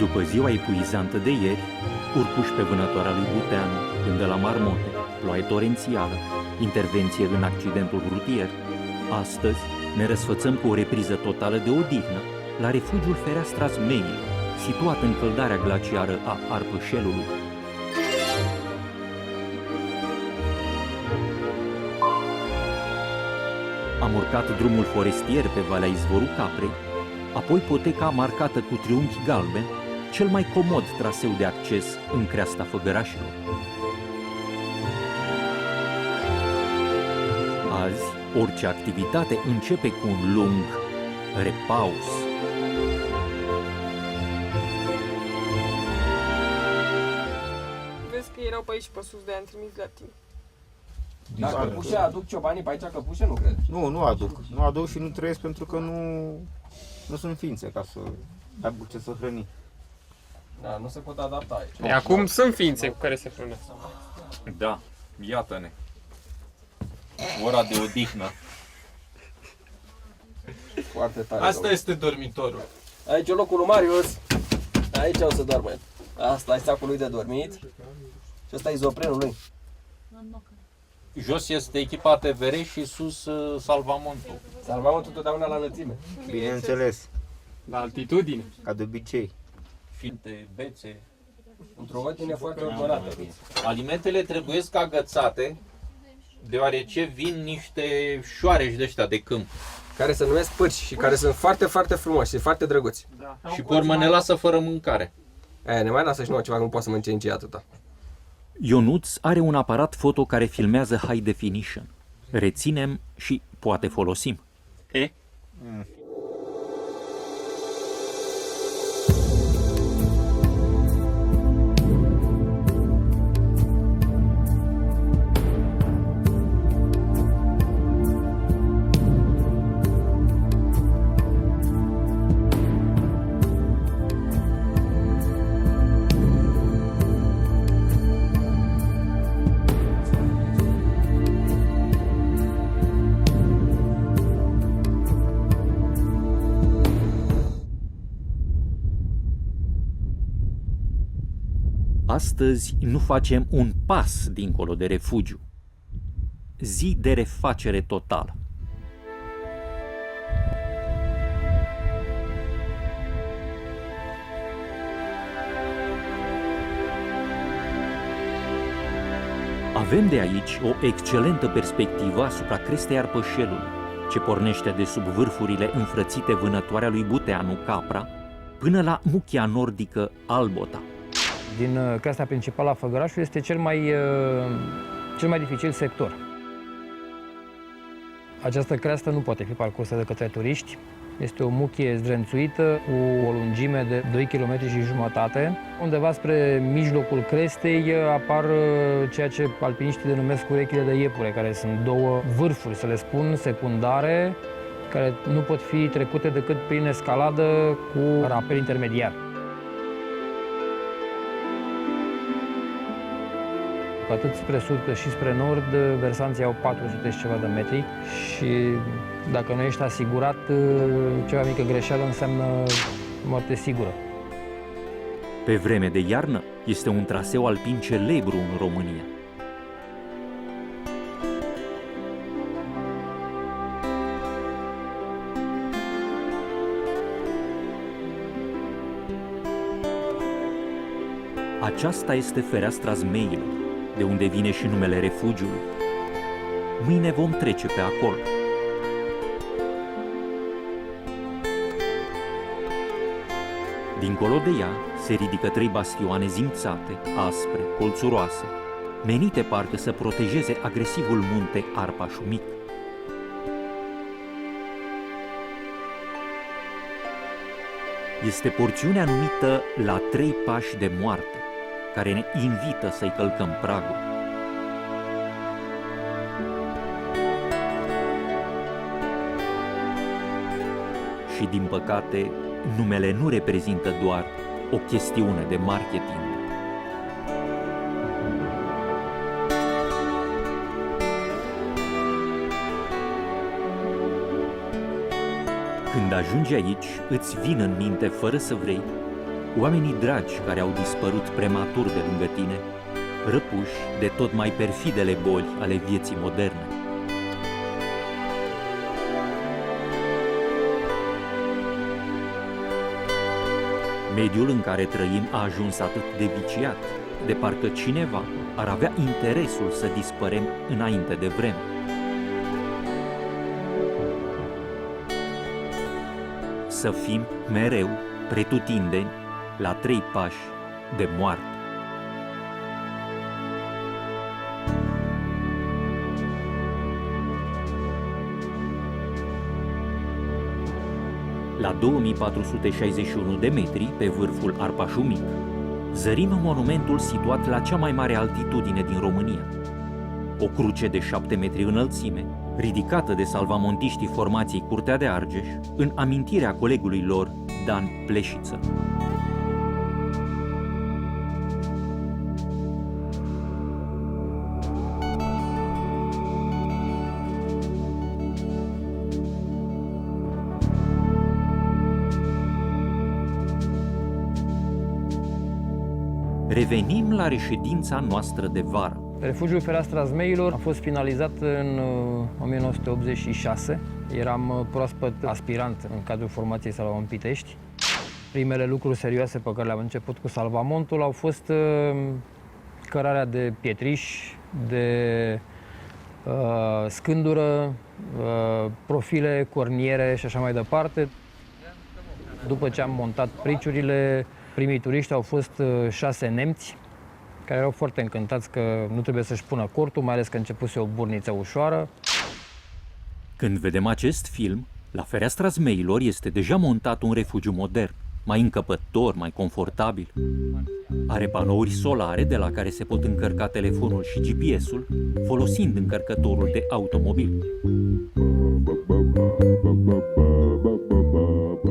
După ziua epuizantă de ieri, urcuși pe vânătoarea lui Buteanu, până la marmote, ploaie torențială, intervenție în accidentul rutier, astăzi ne răsfățăm cu o repriză totală de odihnă la refugiul Fereastra Zmeii, situat în căldarea glaciară a Arpășelului. Am urcat drumul forestier pe Valea Izvorul Caprei, apoi poteca marcată cu triunghi galben, cel mai comod traseu de acces în creasta Făgărașilor. Azi, orice activitate începe cu un lung repaus. Vezi că erau pe aici pe sus, de am trimis la tine. Dacă căpușe aduc ciobanii pe aici, căpușe nu cred. Nu aduc. Nu aduc și nu trăiesc pentru că nu sunt ființe ca să aibă ce să hrăni. Da, nu se pot adapta aici. Acum sunt ființe cu care se hrănesc. Da, iată-ne. Ora de odihnă. Foarte tare. Asta rău. este dormitorul. Aici e locul lui Marius. Aici o să doarmă el. Asta e sacul lui de dormit. Și ăsta e izoprenul lui. Jos este echipa TVR și sus salvamontul. Salvamontul totdeauna la înălțime. Bineînțeles, La altitudine. ca de obicei. Finte, bețe. Într-o ordine foarte ordonată. Alimentele trebuie agățate, deoarece vin niște șoareci de ăștia de câmp. Care se numesc pârci și care sunt foarte, foarte frumoși și foarte drăguți. Și pe urmă ne lasă fără mâncare. Ne mai lasă și nouă ceva, că nu poate să mănânce nici atâta. Ionuț are un aparat foto care filmează high definition. Reținem și poate folosim. Astăzi nu facem un pas dincolo de refugiu. Zi de refacere totală. Avem de aici o excelentă perspectivă asupra crestei Arpășelului, ce pornește de sub vârfurile înfrățite vânătoarea lui Buteanu, Capra, până la muchia nordică Albota. Din creasta principală a Făgărașului este cel mai dificil sector. Această creastă nu poate fi parcursă de către turiști. Este o muchie zdrențuită cu o lungime de 2 km și jumătate. Undeva spre mijlocul crestei apar ceea ce alpiniștii denumesc urechile de iepure, care sunt două vârfuri, să le spun, secundare, care nu pot fi trecute decât prin escaladă cu rapel intermediar. Atât spre sud cât și spre nord, versanții au 400 și ceva de metri și dacă nu ești asigurat, ceva mică greșeală înseamnă moarte sigură. Pe vreme de iarnă, este un traseu alpin celebru în România. Aceasta este Fereastra Zmeilor, de unde vine și numele refugiului. Mâine vom trece pe acolo. Dincolo de ea se ridică 3 bastioane zimțate, aspre, colțuroase, menite parcă să protejeze agresivul munte Arpașul Mic. Este porțiunea numită La 3 pași de moarte, care ne invită să-i călcăm pragul. Și din păcate, numele nu reprezintă doar o chestiune de marketing. Când ajungi aici, îți vin în minte, fără să vrei, oamenii dragi care au dispărut prematur de lângă tine, răpuși de tot mai perfidele boli ale vieții moderne. Mediul în care trăim a ajuns atât de viciat, de parcă cineva ar avea interesul să dispărem înainte de vreme. Să fim mereu pretutindeni la 3 pași de moarte. La 2461 de metri, pe vârful Arpașul Mic, zărim monumentul situat la cea mai mare altitudine din România. O cruce de 7 metri înălțime, ridicată de salvamontiștii formației Curtea de Argeș, în amintirea colegului lor, Dan Pleșiță. Revenim la reședința noastră de vară. Refugiul Fereastra Zmeilor a fost finalizat în 1986. Eram proaspăt aspirant în cadrul formației Salvamont Pitești. Primele lucruri serioase pe care le-am început cu salvamontul au fost cărarea de pietriș, de scândură, profile, corniere și așa mai departe. După ce am montat priciurile, primii turiști au fost 6 nemți, care erau foarte încântați că nu trebuie să-și pună cortul, mai ales că începuse o burniță ușoară. Când vedem acest film, la Fereastra Zmeilor este deja montat un refugiu modern, mai încăpător, mai confortabil. Are panouri solare de la care se pot încărca telefonul și GPS-ul, folosind încărcătorul de automobil.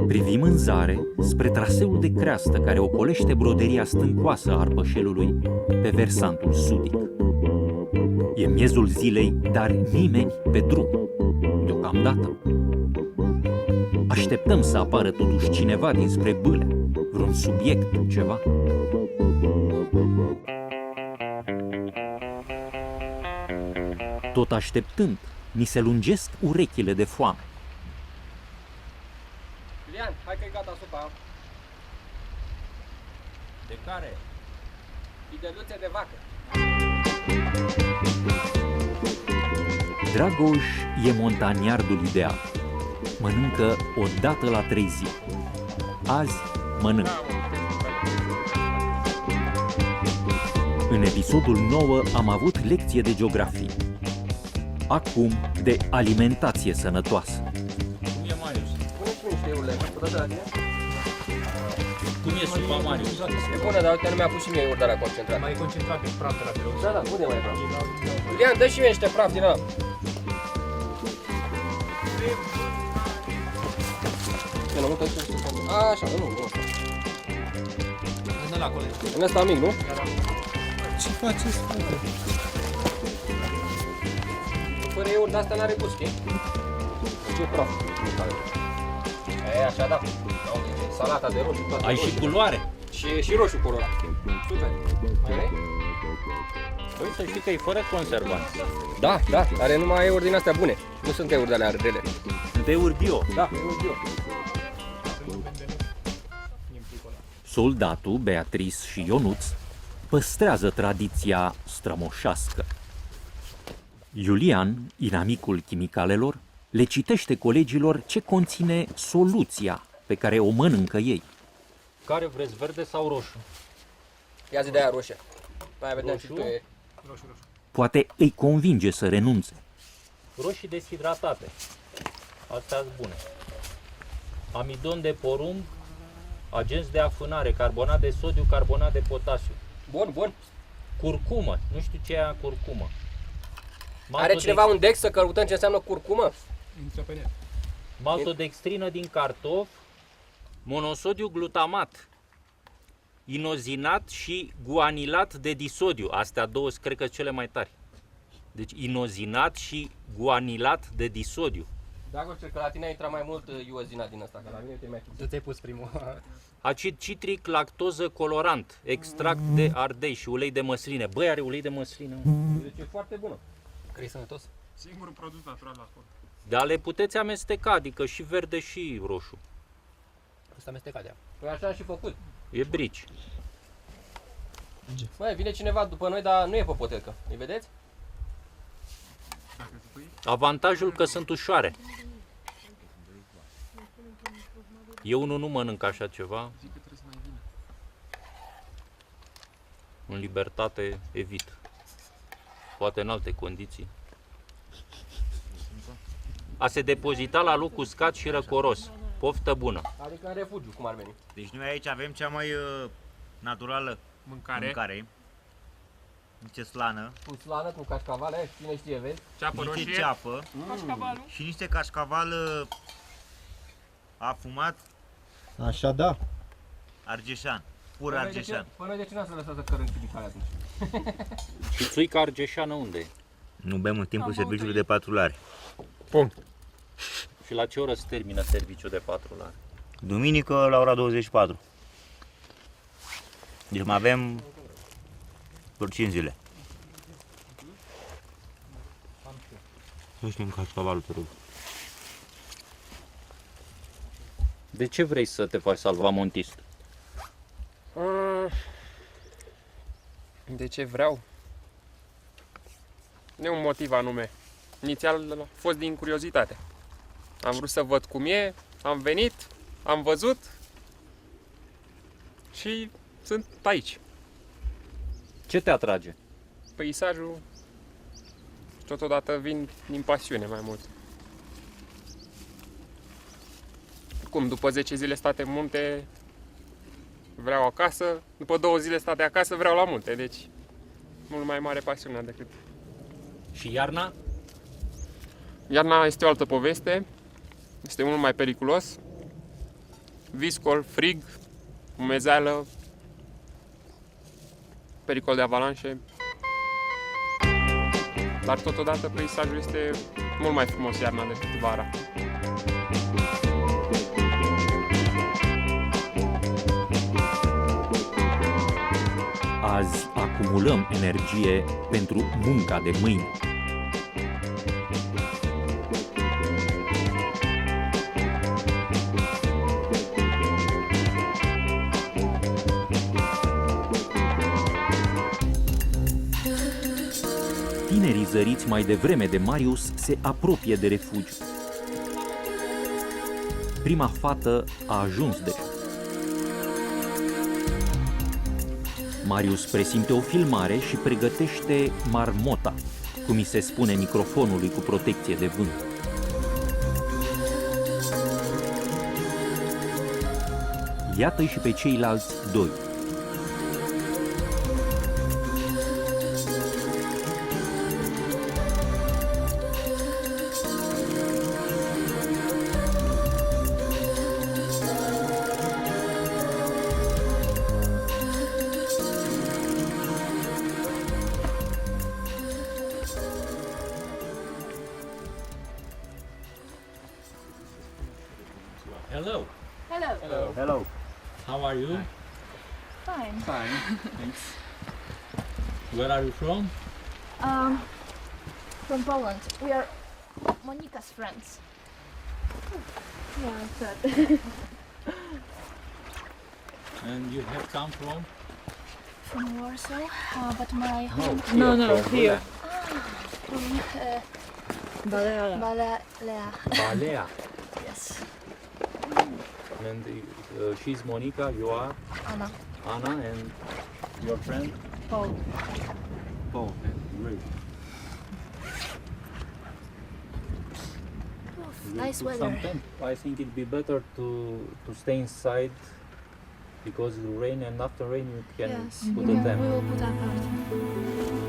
Privim în zare spre traseul de creastă care ocolește broderia stâncoasă a Arpășelului pe versantul sudic. E miezul zilei, dar nimeni pe drum, deocamdată. Așteptăm să apară totuși cineva dinspre Bâle, vreun subiect, ceva. Tot așteptând, ni se lungesc urechile de foame. Iulian, hai că e gata supa. De care? Fideluțe de vacă. Dragoș e montaniardul ideal. Mănâncă o dată la 3 zile. Azi mănâncă. În episodul 9 am avut lecție de geografie. Acum de alimentație sănătoasă. Cum e, Marius? Pune niște iurile, puteți de la tine? Cum e supa, Marius? E bună, dar uite, nu mi-a pus și mie iurdarea concentrat. Mai concentrat pe praf de la birou. Da, unde mai e praf? Iulian, dă și mie niște praf din ăla. Eu nu uitați ce a, așa, nu. În ăla, colegi. În ăsta mic, nu? Ce faceți, frate? Fără iurt de-astea n-are gust, știi? Ce praf. E, așa, da. Salata de roșu, toate Ai și culoare. Și roșu colorat. Super. Mai vrei? Păi să știi că e fără conservanți. Da, are numai euri din astea bune. Nu sunt euri de alea rele. Sunt euri bio. Da, euri bio. Soldatul, Beatrice și Ionuț păstrează tradiția strămoșească. Iulian, inamicul chimicalelor, le citește colegilor ce conține soluția pe care o mănâncă ei. Care vreți, verde sau roșu? Ia zi de aia roșie. Mai vedem Roșu? și tu e... Poate îi convinge să renunțe. Roșii deshidratate. Astea-s bune. Amidon de porumb, agenți de afânare, carbonat de sodiu, carbonat de potasiu. Bun. Curcumă, nu știu ce e curcumă. Are cineva un dex să căutăm ce înseamnă curcumă? Intră pe net. Maltodextrină din cartof, monosodiu glutamat, inozinat și guanilat de disodiu. Astea două cred că cele mai tari. Deci inozinat și guanilat de disodiu. Dragoș, cred că la tine a intrat mai mult iozina din asta, că la mine te mai Tu ți-ai pus primul. Acid citric, lactoză, colorant, extract de ardei și ulei de măsline. Băi, are ulei de măsline. Deci e foarte bună. Că e sănătos? Singurul produs natural la acolo. Dar le puteți amesteca, adică și verde și roșu. Asta amestecat ea. Păi așa am și făcut. E brici. Băi, vine cineva după noi, dar nu e pe potelcă. Îi vedeți? Dacă tu Avantajul că sunt ușoare. Eu nu mănânc așa ceva. zic că trebuie să mai vină. În libertate evit. Poate în alte condiții. A se depozita la loc uscat și răcoros. Poftă bună. Adică în refugiu, cum ar veni. Deci noi aici avem cea mai naturală Mâncare, mâncare. Niște slană, Cu slană, cu cașcavale, aia, cine știe, vezi? ceapă niște roșie, ceapă Cașcavalul. și niște cașcaval afumat Așa da. argeșan, pur Păi noi de argeșan. ce- Păi noi de ce n-am să lăsat să cărăm chimicale atunci? Și țuica argeșană unde e? Nu bem în timpul Am serviciului băut de patrulare. Și la ce oră se termină serviciul de patrulare? Duminică la ora 24. Deci mai avem doar 5 zile. Nu știu în cașcavalul, te rog. De ce vrei să te faci salvamontist? De ce vreau? Nu e un motiv anume. Inițial a fost din curiozitate. Am vrut să văd cum e, am venit, am văzut și sunt aici. Ce te atrage? Peisajul, totodată vin din pasiune mai mult. Cum, după 10 zile state în munte, vreau acasă, după 2 zile state acasă, vreau la munte, deci mult mai mare pasiunea decât... Și iarna? Iarna este o altă poveste, este mult mai periculos, viscol, frig, umezeală, pericol de avalanșe, dar totodată peisajul este mult mai frumos iarna decât vara. Azi acumulăm energie pentru munca de mâine. Tinerii zăriți mai devreme de Marius se apropie de refugiu. Prima fată a ajuns deja. Marius presimte o filmare și pregătește marmota, cum îi se spune microfonului cu protecție de vânt. Iată-i și pe ceilalți doi. Hello. Hello. Hello. How are you? Fine. Where are you from? From Poland. We are Monika's friends. Yeah, that. And you have come from? From Warsaw, but my home No, here. from Balea. Balea. Yes. And she's Monica, you are Anna. Anna, and your friend? Paul. Paul. Great. Nice Took weather. some time. I think it'd be better to stay inside because it will rain, and after rain you can Yes. put We a tent. will put up our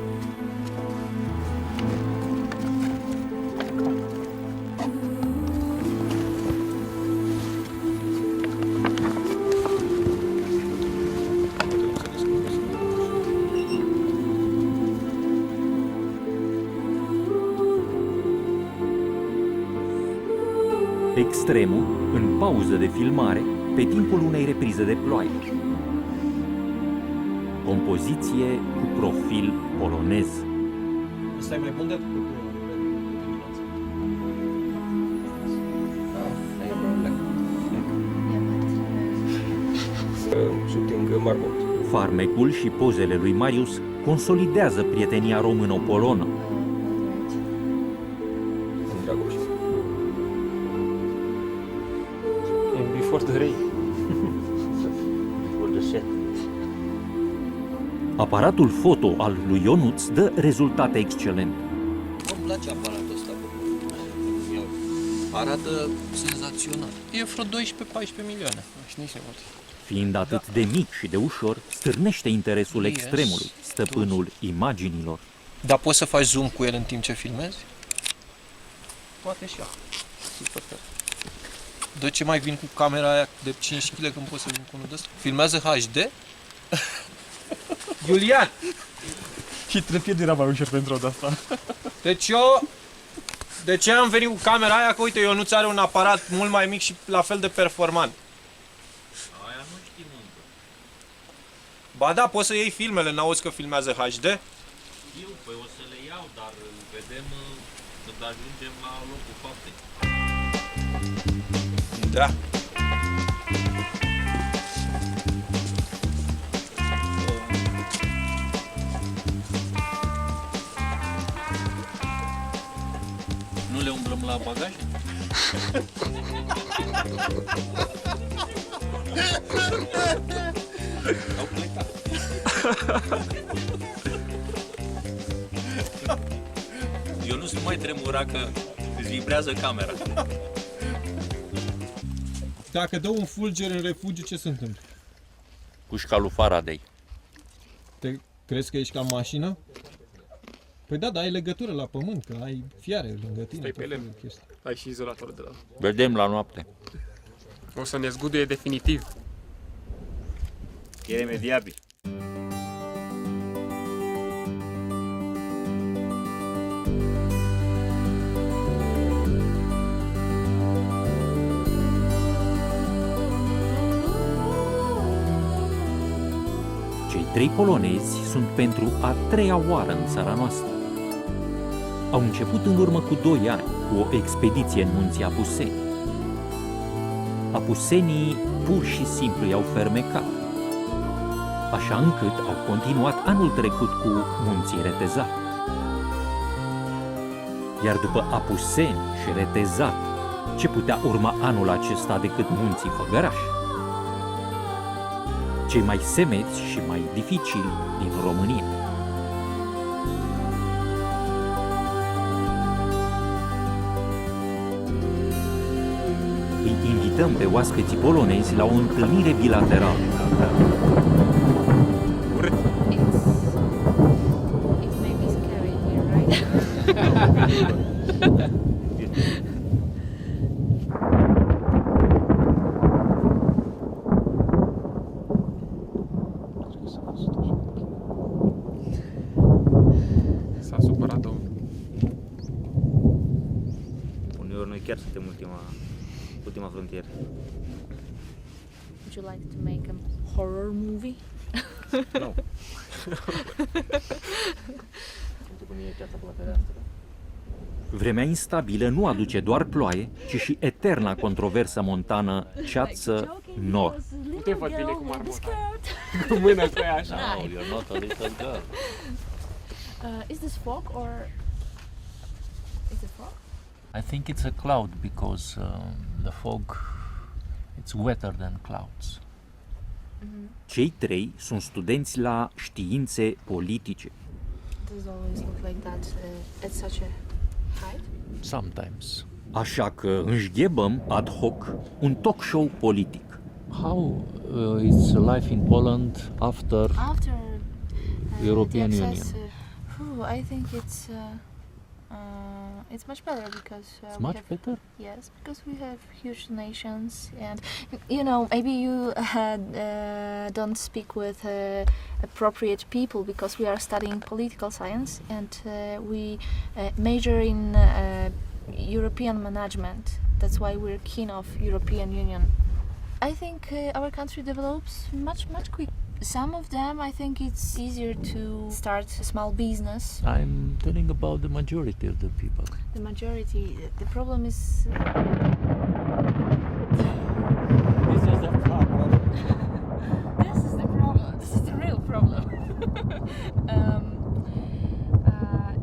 extremul în pauză de filmare pe timpul unei reprize de ploaie. Compoziție cu profil polonez. Ăsta e mai bun de atât. Shooting Marmont. Farmecul și pozele lui Marius consolidează prietenia româno-polonă. În Dragoș. And before the rain. Before the set. Aparatul foto al lui Ionuț dă rezultate excelente. Îmi place aparatul ăsta. Arată senzațional. E vreo 12-14 milioane. Și nici nu pot. Fiind atât de mic și de ușor, stârnește interesul Yes. extremului, stăpânul imaginilor. Dar poți să faci zoom cu el în timp ce filmezi? Poate și ea. Super tare. De ce mai vin cu camera aia de 5 kg când poți să vin cu unul de ăsta? Filmează HD? Iulian! Și trepid era mai ușor pentru de asta. Deci eu... De ce am venit cu camera aia? Că uite, Ionuț are un aparat mult mai mic și la fel de performant. Aia nu știm încă. Ba da, poți să iei filmele, n-auzi că filmează HD? Știu, păi o să le iau, dar îl vedem când ajungem la locul faptei. Da. Nu le umblăm la bagaje? Au plecat. Eu nu mai tremura că îți vibrează camera. Dacă dă un fulger în refugiu, ce se întâmplă? Cușca lui Faraday. Te crezi că ești ca în mașină? Păi da, dar ai legătură la pământ, că ai fiare lângă tine. Stai pe tot lemn. felul de chestii. Ai și izolator de la. Vedem la noapte. O să ne zguduie definitiv. E remediabil. Cei trei polonezi sunt pentru a treia oară în țara noastră. Au început în urmă cu 2 ani cu o expediție în munții Apuseni. Apusenii pur și simplu i-au fermecat, așa încât au continuat anul trecut cu munții Retezat. Iar după Apuseni și Retezat, ce putea urma anul acesta decât munții Făgăraș? Cei mai semeți și mai dificili din România. Îi invităm pe oaspeții polonezi la o întâlnire bilaterală. It may be scary here, right? S-a supărat domnul. Uneori noi chiar suntem ultima frontieră. Would you like to make a horror movie? Nu. Vremea instabilă nu aduce doar ploaie, ci și eterna controversă montană Ceață-Nor. Nu te văd bine cu marmota. Cu mâna cu ea așa. No, you're not a little girl. Is this fog or is it fog? I think it's a cloud because the fog, it's wetter than clouds. Cei trei sunt studenți la științe politice. Does it always look like that at such a height? Sometimes. Așa că înșghebăm ad hoc un talk show politic. How is life in Poland after After European the Union? access, I think it's much better because It's we much have, better? yes, because we have huge nations, and you know, maybe you don't speak with appropriate people because we are studying political science, and we major in European management. That's why we're keen of European Union. I think our country develops much quick. Some of them, I think it's easier to start a small business. I'm telling about the majority of the people. The majority, the problem is. This is the problem. This is the problem. This is the real problem.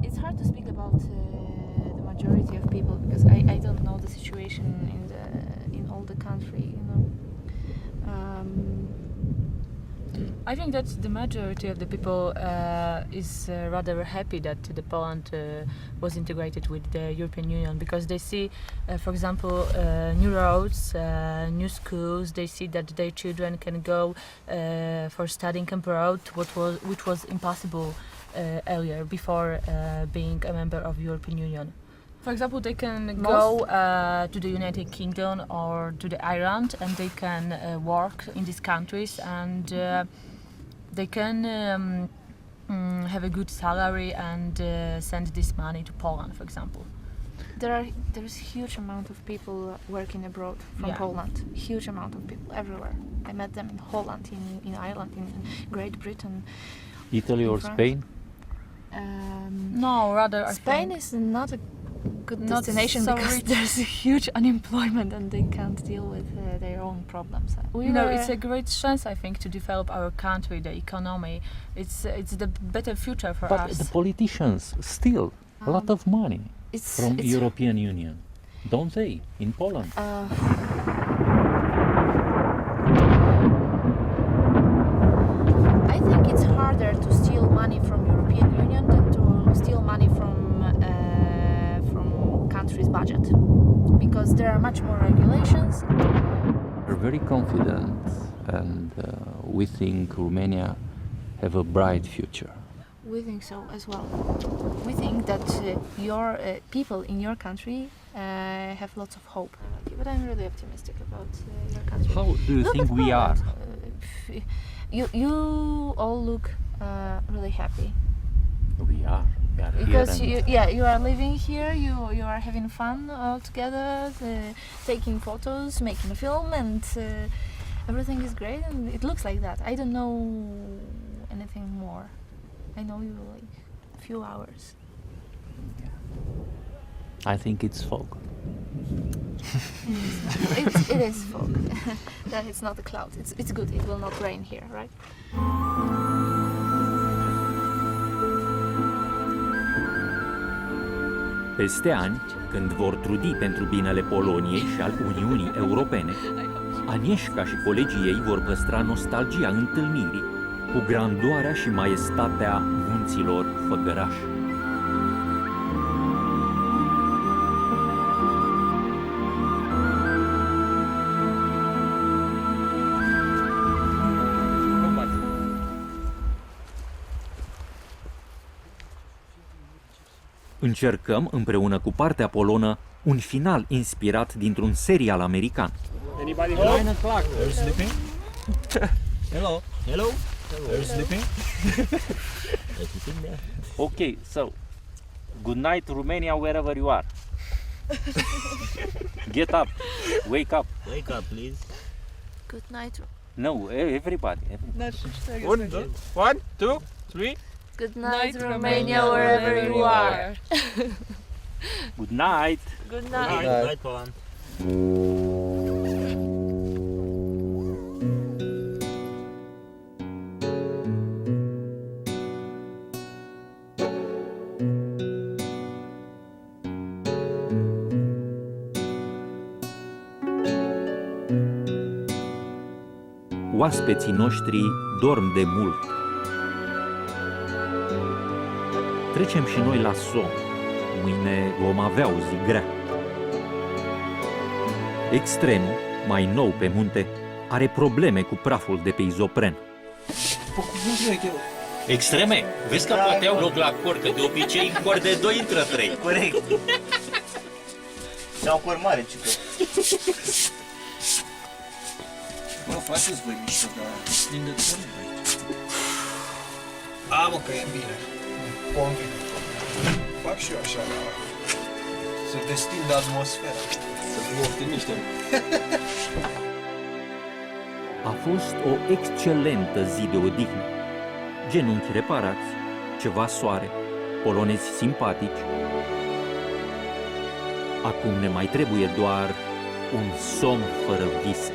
It's hard to speak about the majority of people because I don't know the situation in all the country. You know. I think that the majority of the people is rather happy that the Poland was integrated with the European Union because they see, for example, new roads, new schools. They see that their children can go for studying abroad, which was impossible earlier before being a member of European Union. For example, they can go to the United Kingdom or to the Ireland, and they can work in these countries, and they can have a good salary and send this money to Poland, for example. There's huge amount of people working abroad from Poland. Huge amount of people everywhere. I met them in Holland, in Ireland, in Great Britain. Italy or France. Spain? No, rather Spain is not a good destination because there's a huge unemployment and they can't deal with their own problems. It's a great chance, I think, to develop our country, the economy. It's the better future for us. But the politicians steal a lot of money from European Union, don't they? In Poland. I think it's harder to steal money from European Union than to steal money from country's budget because there are much more regulations. We're very confident and we think Romania have a bright future. We think so as well. We think that your people in your country have lots of hope. But I'm really optimistic about your country. How do you think we are? You all look really happy. We are Because here. you are living here, you are having fun all together, taking photos, making a film, and everything is great, and it looks like that. I don't know anything more. I know you like a few hours. I think it's fog. It is fog. Then it's not a cloud. It's good. It will not rain here, right? Peste ani, când vor trudi pentru binele Poloniei și al Uniunii Europene, Agnieszka și colegii ei vor păstra nostalgia întâlnirii cu grandoarea și maestatea munților Făgăraș. Încercăm, împreună cu partea polonă, un final inspirat dintr-un serial american. Anybody 9 o'clock. Are you sleeping? Hello. Hello. Are you sleeping? Okay, so good night Romania wherever you are. Get up, wake up. Wake up, please. Good night. No, everybody. 1, 2, 3. Good night, Romania, wherever you are. Good night. Good night. Good night, Poland. Oaspeții noștri dorm de mult. Trecem și noi la somn. Mâine vom avea o zi grea. Extremul, mai nou pe munte, are probleme cu praful de pe izopren. Extreme? Vezi că poate au loc la cor, că de obicei în cor de 2 intră 3. Corect. Și-au cor mare, ciucă. Bă, faceți voi mișto, dar stindeți voi aici. Mă, că e bine. Convin. Fac și eu așa la Să destindă atmosfera. Să fim optimiști. A fost o excelentă zi de odihnă. Genunchi reparați, ceva soare, polonezi simpatici. Acum ne mai trebuie doar un somn fără vise.